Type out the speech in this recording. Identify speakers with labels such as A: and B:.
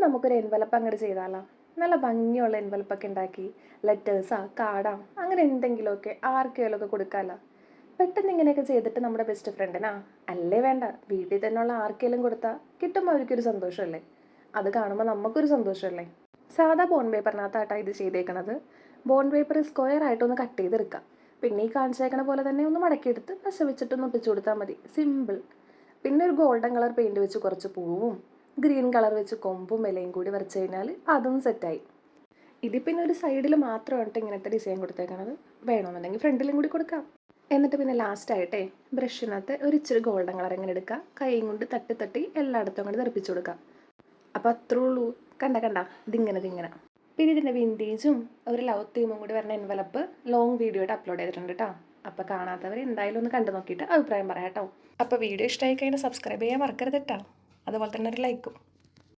A: നമുക്കൊരു എൻവലപ്പ് അങ്ങോട്ട് ചെയ്താലോ? നല്ല ഭംഗിയുള്ള എൻവലപ്പൊക്കെ ഉണ്ടാക്കി ലെറ്റേഴ്സാ കാർഡാ അങ്ങനെ എന്തെങ്കിലുമൊക്കെ ആർക്കെങ്കിലുമൊക്കെ കൊടുക്കാമല്ലോ. പെട്ടെന്ന് ഇങ്ങനെയൊക്കെ ചെയ്തിട്ട് നമ്മുടെ ബെസ്റ്റ് ഫ്രണ്ടിനാ അല്ലേ വേണ്ട, വീട്ടിൽ തന്നെയുള്ള ആർക്കെങ്കിലും കൊടുത്താൽ കിട്ടുമ്പോൾ അവർക്കൊരു സന്തോഷമല്ലേ, അത് കാണുമ്പോൾ നമുക്കൊരു സന്തോഷമല്ലേ. സാധാ ബോണ്ട് പേപ്പറിനകത്താട്ടാ ഇത് ചെയ്തേക്കണത്. ബോണ്ട് പേപ്പർ സ്ക്വയർ ആയിട്ടൊന്ന് കട്ട് ചെയ്തെടുക്കാം. പിന്നെ ഈ കാണിച്ചേക്കണ പോലെ തന്നെ ഒന്ന് മടക്കിയെടുത്ത് പശ വെച്ചിട്ടൊന്ന് ഒട്ടിച്ചു കൊടുത്താൽ മതി, സിമ്പിൾ. പിന്നെ ഒരു ഗോൾഡൻ കളർ പെയിൻറ് വെച്ച് കുറച്ച് പൂവും ഗ്രീൻ കളർ വെച്ച് കൊമ്പും ഇലയും കൂടി വരച്ച് കഴിഞ്ഞാൽ അതും സെറ്റായി. ഇതിൽ പിന്നെ ഒരു സൈഡിൽ മാത്രമായിട്ട് ഇങ്ങനത്തെ ഡിസൈൻ കൊടുത്തേക്കണത്, വേണമെന്നുണ്ടെങ്കിൽ ഫ്രണ്ടിലും കൂടി കൊടുക്കാം. എന്നിട്ട് പിന്നെ ലാസ്റ്റായിട്ടേ ബ്രഷിനകത്ത് ഒരു ഇച്ചിരി ഗോൾഡൻ കളർ ഇങ്ങനെ എടുക്കുക, കൈയും കൊണ്ട് തട്ടി തട്ടി എല്ലായിടത്തും അങ്ങോട്ട് തെറിപ്പിച്ചു കൊടുക്കുക. അപ്പോൾ അത്രേ ഉള്ളൂ. കണ്ട ഇതിങ്ങനെ. പിന്നെ ഇതിൻ്റെ വിൻറ്റേജും ഒരു ലവ് തീമും കൂടി വരുന്ന എൻവലപ്പ് ലോങ് വീഡിയോ ആയിട്ട് അപ്ലോഡ് ചെയ്തിട്ടുണ്ട് കേട്ടോ. അപ്പോൾ കാണാത്തവർ എന്തായാലും ഒന്ന് കണ്ടു നോക്കിയിട്ട് അഭിപ്രായം പറയാം കേട്ടോ. അപ്പോൾ വീഡിയോ ഇഷ്ടമായി കഴിഞ്ഞാൽ സബ്സ്ക്രൈബ് ചെയ്യാൻ മറക്കരുത് കേട്ടോ. അതുപോലെ തന്നെ ഒരു ലൈക്കും.